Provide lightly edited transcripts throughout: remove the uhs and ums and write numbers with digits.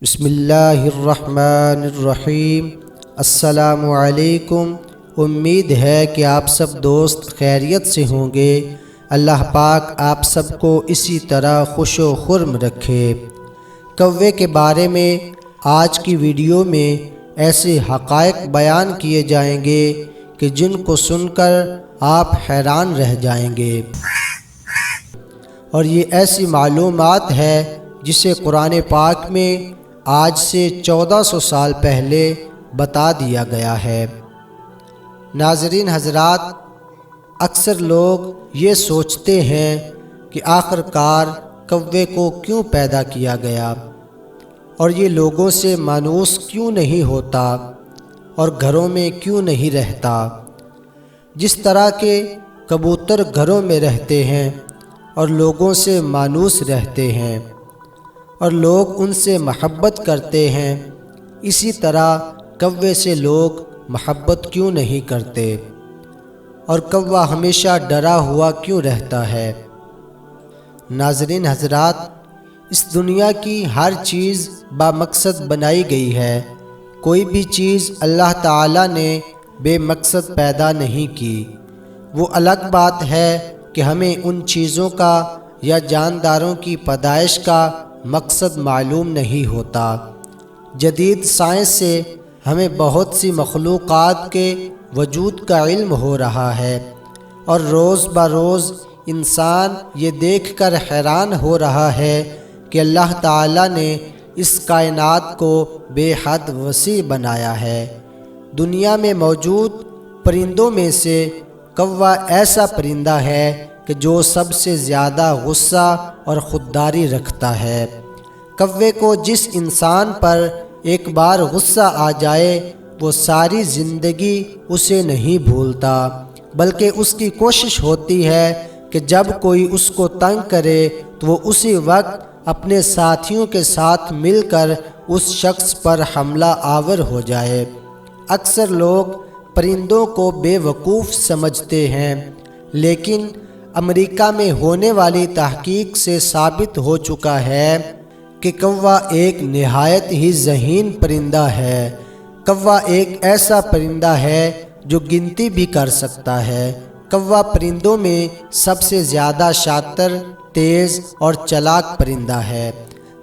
بسم اللہ الرحمن الرحیم۔ السلام علیکم۔ امید ہے کہ آپ سب دوست خیریت سے ہوں گے۔ اللہ پاک آپ سب کو اسی طرح خوش و خرم رکھے۔ کوے کے بارے میں آج کی ویڈیو میں ایسے حقائق بیان کیے جائیں گے کہ جن کو سن کر آپ حیران رہ جائیں گے، اور یہ ایسی معلومات ہے جسے قرآن پاک میں آج سے 1400 سال پہلے بتا دیا گیا ہے۔ ناظرین حضرات، اکثر لوگ یہ سوچتے ہیں کہ آخر کار کوے کو کیوں پیدا کیا گیا، اور یہ لوگوں سے مانوس کیوں نہیں ہوتا اور گھروں میں کیوں نہیں رہتا۔ جس طرح کے کبوتر گھروں میں رہتے ہیں اور لوگوں سے مانوس رہتے ہیں اور لوگ ان سے محبت کرتے ہیں، اسی طرح کوے سے لوگ محبت کیوں نہیں کرتے، اور کوا ہمیشہ ڈرا ہوا کیوں رہتا ہے؟ ناظرین حضرات، اس دنیا کی ہر چیز بامقصد بنائی گئی ہے۔ کوئی بھی چیز اللہ تعالیٰ نے بے مقصد پیدا نہیں کی۔ وہ الگ بات ہے کہ ہمیں ان چیزوں کا یا جانداروں کی پیدائش کا مقصد معلوم نہیں ہوتا۔ جدید سائنس سے ہمیں بہت سی مخلوقات کے وجود کا علم ہو رہا ہے، اور روز بروز انسان یہ دیکھ کر حیران ہو رہا ہے کہ اللہ تعالیٰ نے اس کائنات کو بے حد وسیع بنایا ہے۔ دنیا میں موجود پرندوں میں سے کوا ایسا پرندہ ہے کہ جو سب سے زیادہ غصہ اور خودداری رکھتا ہے۔ کوے کو جس انسان پر ایک بار غصہ آ جائے وہ ساری زندگی اسے نہیں بھولتا، بلکہ اس کی کوشش ہوتی ہے کہ جب کوئی اس کو تنگ کرے تو وہ اسی وقت اپنے ساتھیوں کے ساتھ مل کر اس شخص پر حملہ آور ہو جائے۔ اکثر لوگ پرندوں کو بے وقوف سمجھتے ہیں، لیکن امریکہ میں ہونے والی تحقیق سے ثابت ہو چکا ہے کہ کوا ایک نہایت ہی ذہین پرندہ ہے۔ کوا ایک ایسا پرندہ ہے جو گنتی بھی کر سکتا ہے۔ کوا پرندوں میں سب سے زیادہ شاطر، تیز اور چالاک پرندہ ہے۔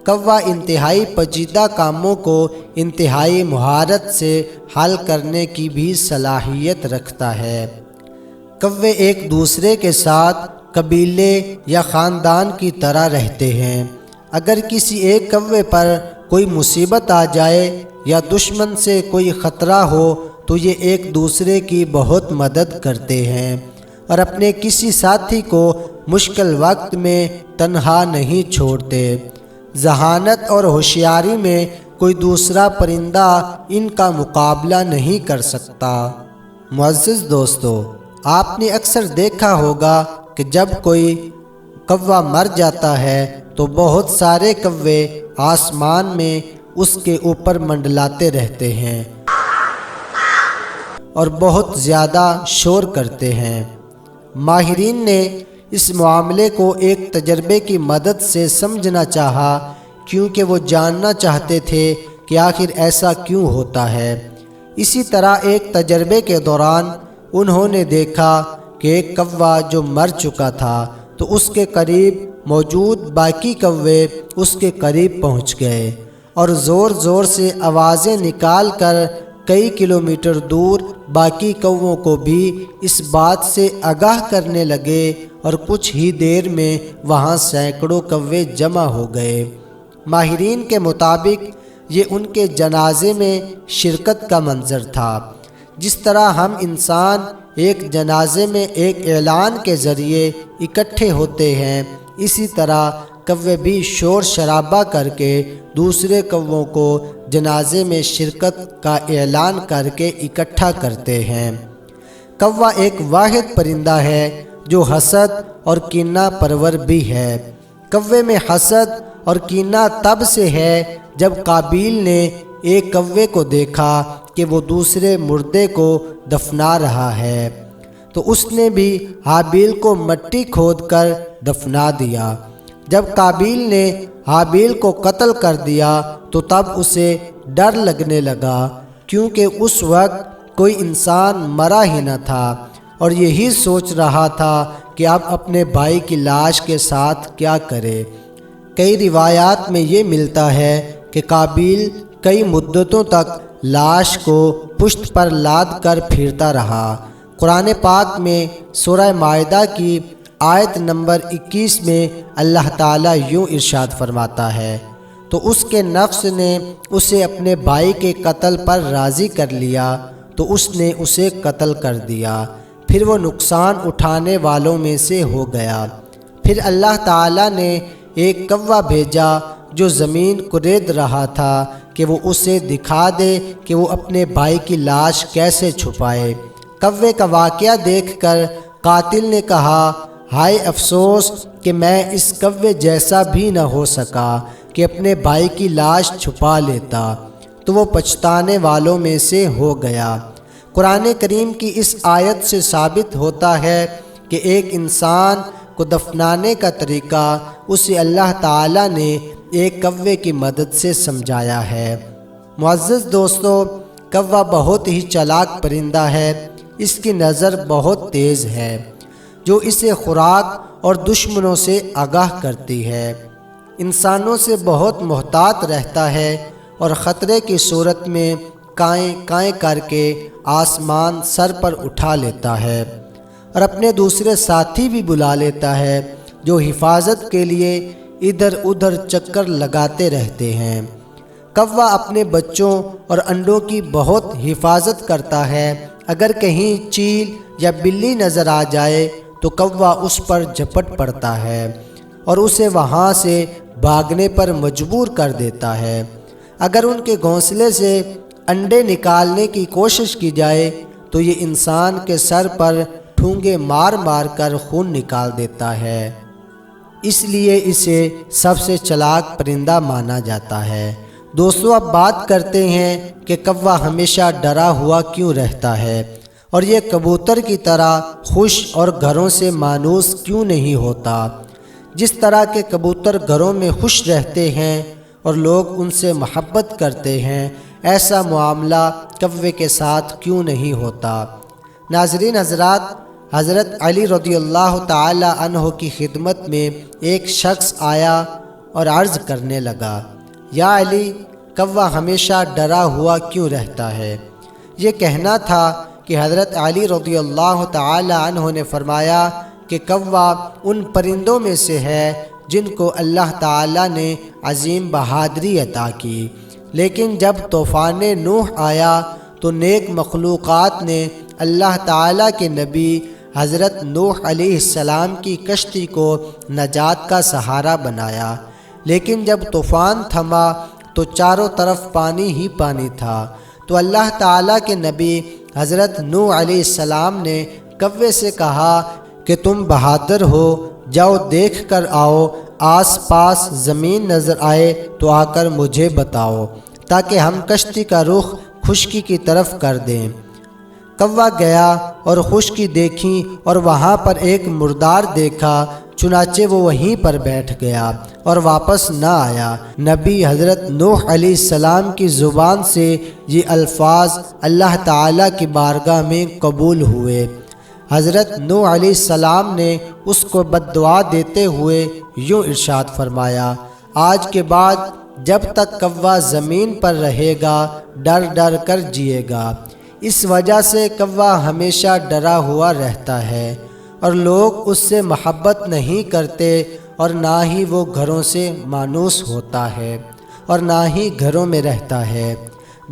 کوا انتہائی پیچیدہ کاموں کو انتہائی مہارت سے حل کرنے کی بھی صلاحیت رکھتا ہے۔ کوے ایک دوسرے کے ساتھ قبیلے یا خاندان کی طرح رہتے ہیں۔ اگر کسی ایک کوے پر کوئی مصیبت آ جائے یا دشمن سے کوئی خطرہ ہو تو یہ ایک دوسرے کی بہت مدد کرتے ہیں، اور اپنے کسی ساتھی کو مشکل وقت میں تنہا نہیں چھوڑتے۔ ذہانت اور ہوشیاری میں کوئی دوسرا پرندہ ان کا مقابلہ نہیں کر سکتا۔ معزز دوستو، آپ نے اکثر دیکھا ہوگا کہ جب کوئی کوا مر جاتا ہے تو بہت سارے کوے آسمان میں اس کے اوپر منڈلاتے رہتے ہیں اور بہت زیادہ شور کرتے ہیں۔ ماہرین نے اس معاملے کو ایک تجربے کی مدد سے سمجھنا چاہا، کیونکہ وہ جاننا چاہتے تھے کہ آخر ایسا کیوں ہوتا ہے۔ اسی طرح ایک تجربے کے دوران انہوں نے دیکھا کہ ایک کوا جو مر چکا تھا تو اس کے قریب موجود باقی کوے اس کے قریب پہنچ گئے اور زور زور سے آوازیں نکال کر کئی کلومیٹر دور باقی کووں کو بھی اس بات سے آگاہ کرنے لگے، اور کچھ ہی دیر میں وہاں سینکڑوں کوے جمع ہو گئے۔ ماہرین کے مطابق یہ ان کے جنازے میں شرکت کا منظر تھا۔ جس طرح ہم انسان ایک جنازے میں ایک اعلان کے ذریعے اکٹھے ہوتے ہیں، اسی طرح کوے بھی شور شرابہ کر کے دوسرے کووں کو جنازے میں شرکت کا اعلان کر کے اکٹھا کرتے ہیں۔ کوا ایک واحد پرندہ ہے جو حسد اور کینہ پرور بھی ہے۔ کوے میں حسد اور کینہ تب سے ہے جب قابیل نے ایک کوے کو دیکھا کہ وہ دوسرے مردے کو دفنا رہا ہے تو اس نے بھی حابیل کو مٹی کھود کر دفنا دیا۔ جب قابیل نے حابیل کو قتل کر دیا تو تب اسے ڈر لگنے لگا، کیونکہ اس وقت کوئی انسان مرا ہی نہ تھا، اور یہی سوچ رہا تھا کہ اب اپنے بھائی کی لاش کے ساتھ کیا کرے۔ کئی روایات میں یہ ملتا ہے کہ قابیل کئی مدتوں تک لاش کو پشت پر لاد کر پھرتا رہا۔ قرآن پاک میں سورہ مائدہ کی آیت نمبر 21 میں اللہ تعالیٰ یوں ارشاد فرماتا ہے، تو اس کے نفس نے اسے اپنے بھائی کے قتل پر راضی کر لیا تو اس نے اسے قتل کر دیا، پھر وہ نقصان اٹھانے والوں میں سے ہو گیا۔ پھر اللہ تعالیٰ نے ایک کوا بھیجا جو زمین کورید رہا تھا کہ وہ اسے دکھا دے کہ وہ اپنے بھائی کی لاش کیسے چھپائے۔ کوے کا واقعہ دیکھ کر قاتل نے کہا، ہائے افسوس کہ میں اس کوے جیسا بھی نہ ہو سکا کہ اپنے بھائی کی لاش چھپا لیتا، تو وہ پچھتانے والوں میں سے ہو گیا۔ قرآن کریم کی اس آیت سے ثابت ہوتا ہے کہ ایک انسان کو دفنانے کا طریقہ اسے اللہ تعالیٰ نے ایک کوے کی مدد سے سمجھایا ہے۔ معزز دوستو، کوا بہت ہی چالاک پرندہ ہے، اس کی نظر بہت تیز ہے جو اسے خوراک اور دشمنوں سے آگاہ کرتی ہے۔ انسانوں سے بہت محتاط رہتا ہے اور خطرے کی صورت میں کائیں کائیں کر کے آسمان سر پر اٹھا لیتا ہے، اور اپنے دوسرے ساتھی بھی بلا لیتا ہے جو حفاظت کے لیے ادھر ادھر چکر لگاتے رہتے ہیں۔ کوا اپنے بچوں اور انڈوں کی بہت حفاظت کرتا ہے۔ اگر کہیں چیل یا بلی نظر آ جائے تو کوا اس پر جھپٹ پڑتا ہے اور اسے وہاں سے بھاگنے پر مجبور کر دیتا ہے۔ اگر ان کے گھونسلے سے انڈے نکالنے کی کوشش کی جائے تو یہ انسان کے سر پر ٹھونگے مار مار کر خون نکال دیتا ہے، اس لیے اسے سب سے چالاک پرندہ مانا جاتا ہے۔ دوستو، اب بات کرتے ہیں کہ کوا ہمیشہ ڈرا ہوا کیوں رہتا ہے، اور یہ کبوتر کی طرح خوش اور گھروں سے مانوس کیوں نہیں ہوتا۔ جس طرح کے کبوتر گھروں میں خوش رہتے ہیں اور لوگ ان سے محبت کرتے ہیں، ایسا معاملہ کوے کے ساتھ کیوں نہیں ہوتا۔ ناظرین حضرات، حضرت علی رضی اللہ تعالی عنہ کی خدمت میں ایک شخص آیا اور عرض کرنے لگا، یا علی، کوا ہمیشہ ڈرا ہوا کیوں رہتا ہے؟ یہ کہنا تھا کہ حضرت علی رضی اللہ تعالی عنہ نے فرمایا کہ کوا ان پرندوں میں سے ہے جن کو اللہ تعالی نے عظیم بہادری عطا کی، لیکن جب طوفان نوح آیا تو نیک مخلوقات نے اللہ تعالی کے نبی حضرت نوح علیہ السلام کی کشتی کو نجات کا سہارا بنایا، لیکن جب طوفان تھما تو چاروں طرف پانی ہی پانی تھا، تو اللہ تعالیٰ کے نبی حضرت نوح علیہ السلام نے کوے سے کہا کہ تم بہادر ہو، جاؤ دیکھ کر آؤ، آس پاس زمین نظر آئے تو آ کر مجھے بتاؤ تاکہ ہم کشتی کا رخ خشکی کی طرف کر دیں۔ کوا گیا اور خشکی دیکھی اور وہاں پر ایک مردار دیکھا، چنانچہ وہ وہیں پر بیٹھ گیا اور واپس نہ آیا۔ نبی حضرت نوح علیہ السلام کی زبان سے یہ الفاظ اللہ تعالیٰ کی بارگاہ میں قبول ہوئے۔ حضرت نوح علیہ السلام نے اس کو بد دعا دیتے ہوئے یوں ارشاد فرمایا، آج کے بعد جب تک کوا زمین پر رہے گا ڈر ڈر کر جیے گا۔ اس وجہ سے کوا ہمیشہ ڈرا ہوا رہتا ہے اور لوگ اس سے محبت نہیں کرتے، اور نہ ہی وہ گھروں سے مانوس ہوتا ہے اور نہ ہی گھروں میں رہتا ہے۔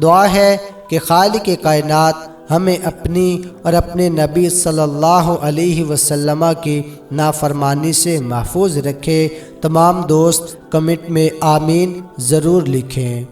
دعا ہے کہ خالق کائنات ہمیں اپنی اور اپنے نبی صلی اللہ علیہ وسلم کی نافرمانی سے محفوظ رکھے۔ تمام دوست کمنٹ میں آمین ضرور لکھیں۔